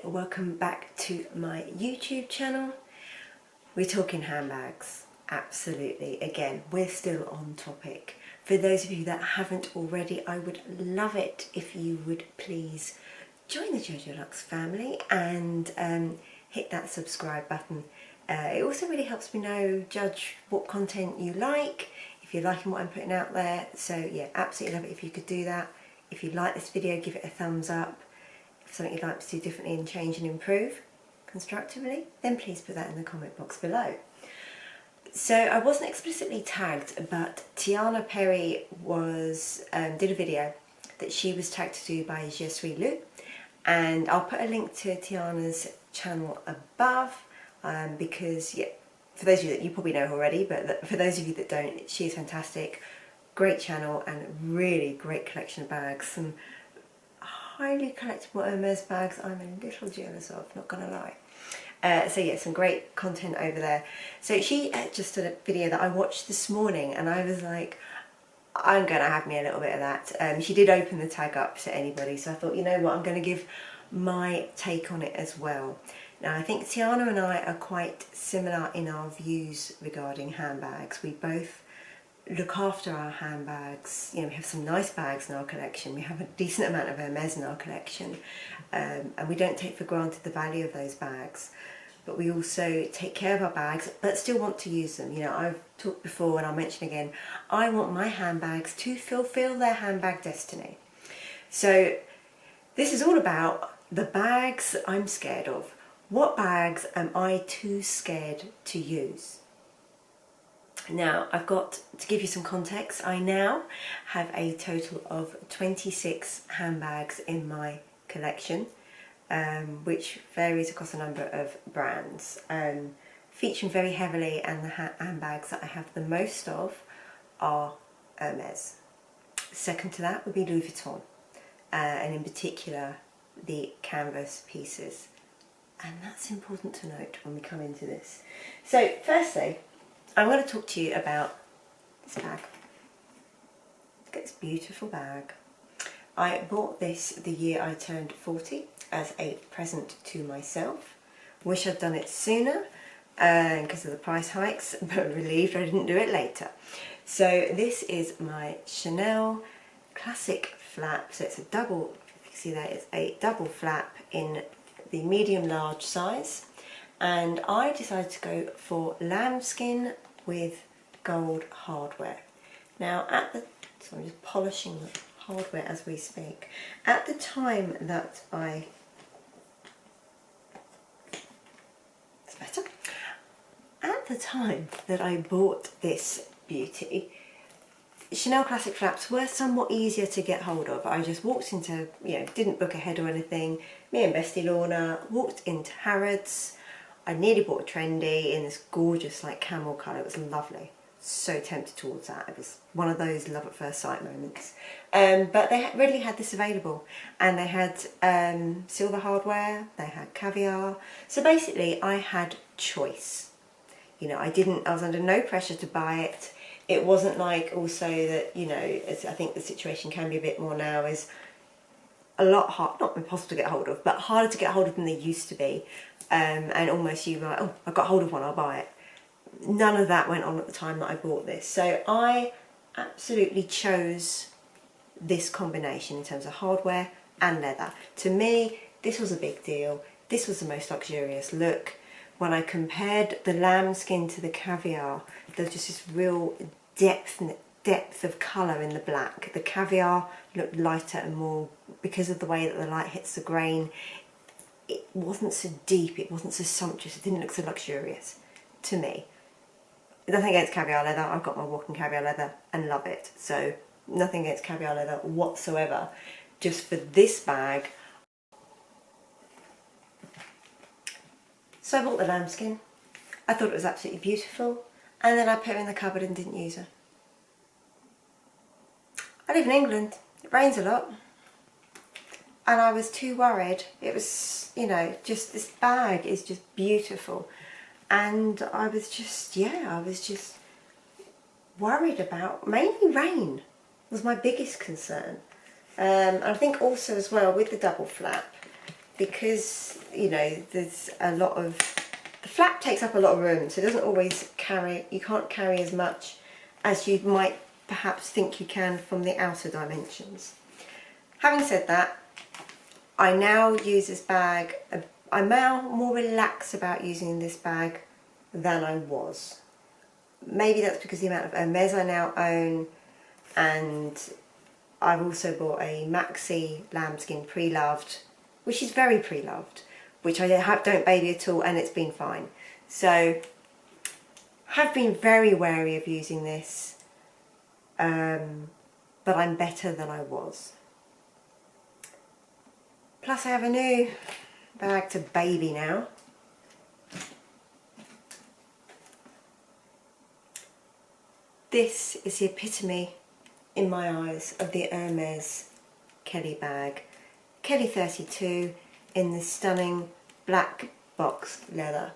welcome back to my YouTube channel. We're talking handbags, absolutely. Again, we're still on topic. For those of you that haven't already, I would love it if you would please join the Jojo Luxe family and hit that subscribe button. It also really helps me judge what content you like, if you're liking what I'm putting out there. So yeah, absolutely love it if you could do that. If you like this video, give it a thumbs up. If something you'd like to do differently and change and improve constructively, then please put that in the comment box below. So I wasn't explicitly tagged, but Tiana Perry did a video that she was tagged to do by Je Suis Lu, and I'll put a link to Tiana's channel above because yeah, for those of you that you probably know already, but for those of you that don't, she is fantastic, great channel and really great collection of bags. Some highly collectible Hermes bags I'm a little jealous of, not gonna lie. So yeah, some great content over there. So she just did a video that I watched this morning and I was like, I'm gonna have me a little bit of that. She did open the tag up to anybody, so I thought, you know what, I'm gonna give my take on it as well. Now I think Tiana and I are quite similar in our views regarding handbags. We both look after our handbags. You know, we have some nice bags in our collection, we have a decent amount of Hermes in our collection, and we don't take for granted the value of those bags, but we also take care of our bags but still want to use them. You know, I've talked before and I'll mention again, I want my handbags to fulfill their handbag destiny. So this is all about the bags I'm scared of. What bags am I too scared to use? Now, I've got to give you some context. I now have a total of 26 handbags in my collection, which varies across a number of brands, featuring very heavily, and the handbags that I have the most of are Hermes. Second to that would be Louis Vuitton, and in particular the canvas pieces. And that's important to note when we come into this. So firstly, I'm going to talk to you about this bag. Look at this beautiful bag. I bought this the year I turned 40 as a present to myself. Wish I'd done it sooner because of the price hikes, but relieved I didn't do it later. So this is my Chanel classic flap. So it's a double, if you can see that, it's a double flap in the medium large size. And I decided to go for lambskin with gold hardware. Now so I'm just polishing the hardware as we speak. At the time that I bought this beauty, Chanel classic flaps were somewhat easier to get hold of. I just walked into, you know, didn't book ahead or anything. Me and Bestie Lorna walked into Harrods. I nearly bought a trendy in this gorgeous like camel colour. It was lovely. So tempted towards that. It was one of those love at first sight moments. But they readily had this available, and they had silver hardware, they had caviar. So basically I had choice. You know, I was under no pressure to buy it. It wasn't like also that, you know, as I think the situation can be a bit more now, is a lot hard, not impossible to get hold of, but harder to get hold of than they used to be. And almost you were like, oh, I've got hold of one, I'll buy it. None of that went on at the time that I bought this. So I absolutely chose this combination in terms of hardware and leather. To me, this was a big deal. This was the most luxurious look. When I compared the lambskin to the caviar, there's just this real depth of colour in the black. The caviar looked lighter and more, because of the way that the light hits the grain, it wasn't so deep, it wasn't so sumptuous, it didn't look so luxurious to me. Nothing against caviar leather, I've got my walking caviar leather and love it, so nothing against caviar leather whatsoever. Just for this bag, so I bought the lambskin. I thought it was absolutely beautiful, and then I put her in the cupboard and didn't use her. I live in England, it rains a lot, and I was too worried. It was, you know, just this bag is just beautiful, and I was just worried about, mainly rain was my biggest concern. And I think also as well with the double flap, because, you know, there's a lot of, the flap takes up a lot of room, so it doesn't always carry, you can't carry as much as you might perhaps think you can from the outer dimensions. Having said that, I now use this bag, I'm now more relaxed about using this bag than I was. Maybe that's because the amount of Hermes I now own, and I've also bought a Maxi lambskin pre-loved, which is very pre-loved, which I don't baby at all, and it's been fine. So, have been very wary of using this, but I'm better than I was. Plus I have a new bag to baby now. This is the epitome, in my eyes, of the Hermes Kelly bag. Kelly 32 in the stunning black box leather.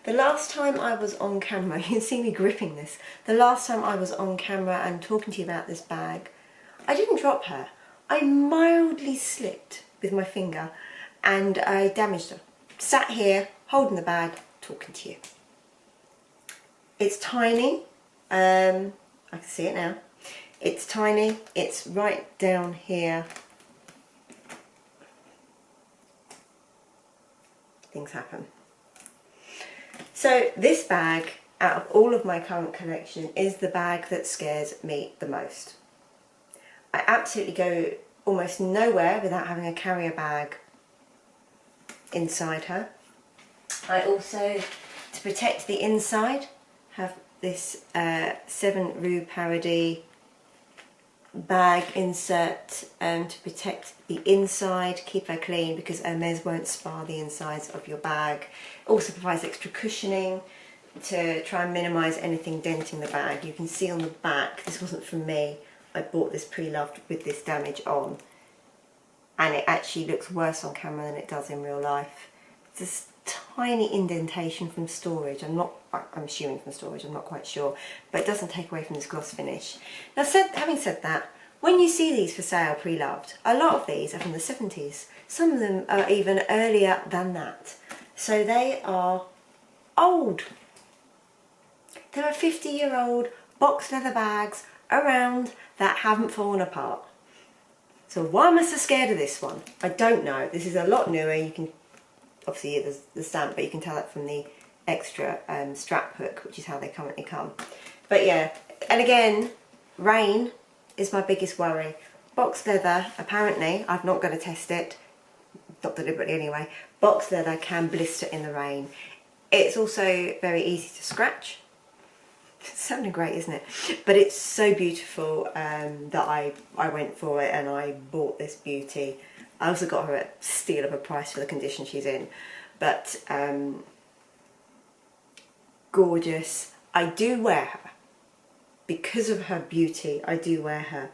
The last time I was on camera, you can see me gripping this, the last time I was on camera and talking to you about this bag, I didn't drop her. I mildly slipped with my finger and I damaged her. Sat here, holding the bag, talking to you. It's tiny. I can see it now. It's tiny, it's right down here. Things happen. So this bag, out of all of my current collection, is the bag that scares me the most. I absolutely go almost nowhere without having a carrier bag inside her. I also, to protect the inside, have this 7 Rue Paradis bag insert to protect the inside, keep her clean, because Hermes won't spar the insides of your bag. Also provides extra cushioning to try and minimise anything denting the bag. You can see on the back, this wasn't from me, I bought this pre-loved with this damage on, and it actually looks worse on camera than it does in real life. It's this tiny indentation from storage. I'm assuming from storage, I'm not quite sure, but it doesn't take away from this gloss finish. Now, having said that, when you see these for sale pre-loved, a lot of these are from the 70s. Some of them are even earlier than that. So they are old. There are 50-year-old box leather bags around that haven't fallen apart. So why am I so scared of this one? I don't know. This is a lot newer. You can obviously there's the stamp, but you can tell that from the extra strap hook, which is how they currently come. But yeah, and again, rain is my biggest worry. Box leather, apparently, I'm not going to test it, not deliberately anyway, box leather can blister in the rain. It's also very easy to scratch. It's sounding great, isn't it? But it's so beautiful that I went for it and I bought this beauty. I also got her a steal of a price for the condition she's in. But gorgeous. I do wear her. Because of her beauty, I do wear her.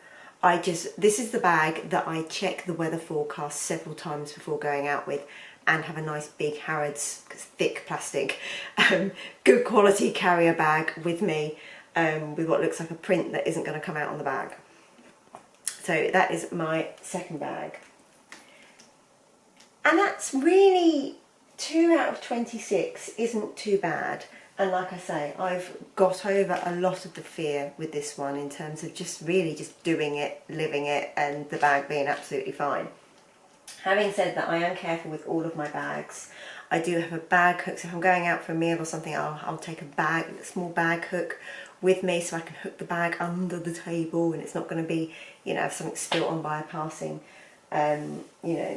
This is the bag that I check the weather forecast several times before going out with, and have a nice big Harrods thick plastic, good quality carrier bag with me, with what looks like a print that isn't going to come out on the bag. So that is my second bag. And that's really 2 out of 26 isn't too bad. And like I say, I've got over a lot of the fear with this one in terms of just really just doing it, living it, and the bag being absolutely fine. Having said that, I am careful with all of my bags. I do have a bag hook, so if I'm going out for a meal or something, I'll take a small bag hook with me so I can hook the bag under the table and it's not going to be, you know, something spilt on by a passing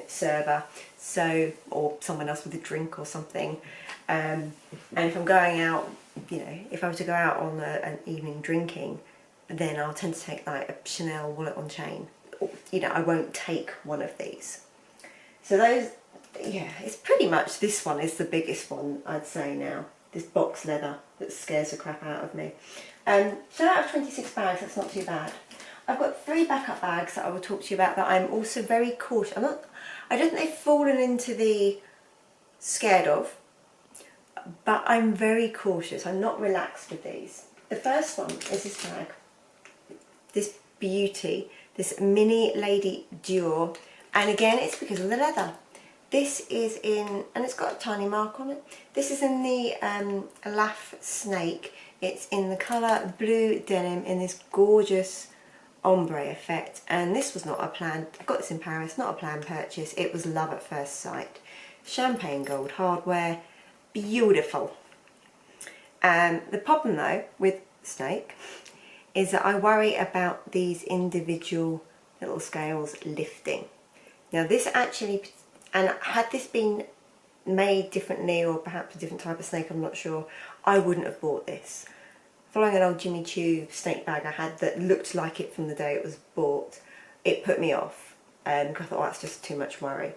server, or someone else with a drink or something. And if I'm going out, if I were to go out on an evening drinking, then I'll tend to take like a Chanel wallet on chain. I won't take one of these. So those, it's pretty much, this one is the biggest one, I'd say now. This box leather that scares the crap out of me. So out of 26 bags, that's not too bad. I've got 3 backup bags that I will talk to you about that I'm also very cautious. I don't think they've fallen into the scared of, but I'm very cautious. I'm not relaxed with these. The first one is this bag. This beauty, this mini Lady Dior. And again, it's because of the leather. This is in, and it's got a tiny mark on it, this is in the Laugh Snake. It's in the colour Blue Denim in this gorgeous ombre effect, and this was not a planned, I got this in Paris, not a planned purchase, it was love at first sight. Champagne gold hardware, beautiful. The problem though with Snake is that I worry about these individual little scales lifting. Now this actually, and had this been made differently or perhaps a different type of snake, I'm not sure, I wouldn't have bought this. Following an old Jimmy Choo snake bag I had that looked like it from the day it was bought, it put me off because I thought, oh, that's just too much worry.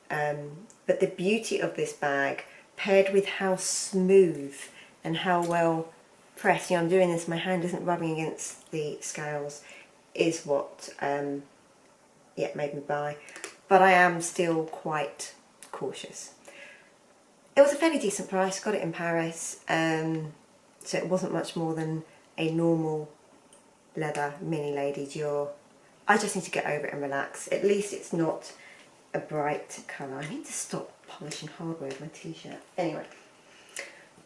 But the beauty of this bag, paired with how smooth and how well pressed, you know, I'm doing this, my hand isn't rubbing against the scales, is what made me buy. But I am still quite cautious. It was a fairly decent price, got it in Paris, so it wasn't much more than a normal leather mini Lady Dior. I just need to get over it and relax. At least it's not a bright colour. I need to stop polishing hardware with my t-shirt. Anyway,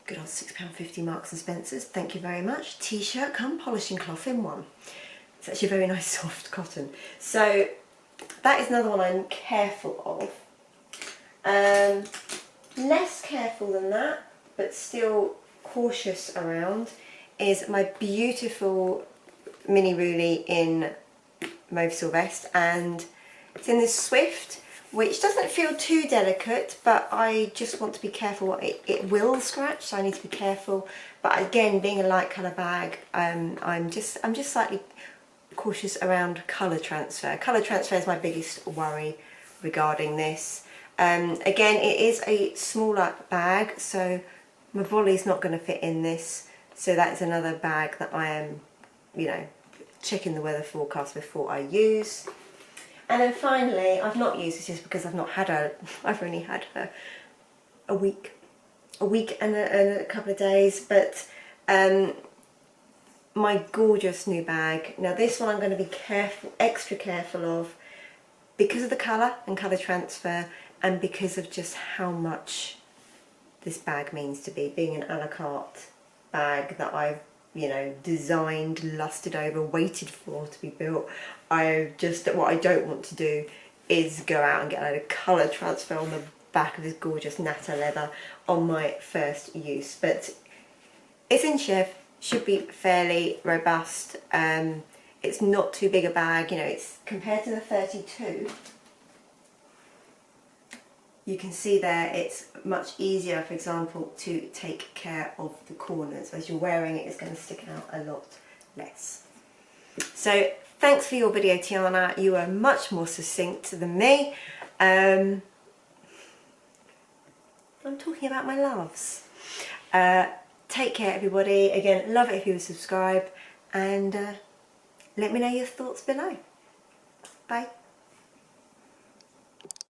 good old £6.50 Marks and Spencer's, thank you very much. T-shirt come polishing cloth in one. It's actually a very nice soft cotton. So that is another one I'm careful of. Less careful than that, but still cautious around, is my beautiful mini Roulis in Mauve Sylvestre, and it's in this Swift, which doesn't feel too delicate, but I just want to be careful. It will scratch, so I need to be careful. But again, being a light colour bag, I'm just slightly cautious around colour transfer. Colour transfer is my biggest worry regarding this. Again, it is a smaller bag, so my volley's not going to fit in this. So that is another bag that I am, you know, checking the weather forecast before I use. And then finally, I've not used this just because I've not had her. I've only had her a week and a couple of days. But my gorgeous new bag. Now this one I'm going to be careful, extra careful of, because of the colour and colour transfer, and because of just how much this bag means to me, being an a la carte bag that I've, you know, designed, lusted over, waited for to be built. What I don't want to do is go out and get a load of colour transfer on the back of this gorgeous Natta leather on my first use. But it's in Chev, should be fairly robust. It's not too big a bag, you know, it's compared to the 32. You can see there it's much easier, for example, to take care of the corners. As you're wearing it, it's going to stick out a lot less. So thanks for your video, Tiana. You are much more succinct than me. I'm talking about my loves. Take care, everybody. Again, love it if you would subscribe, and let me know your thoughts below. Bye.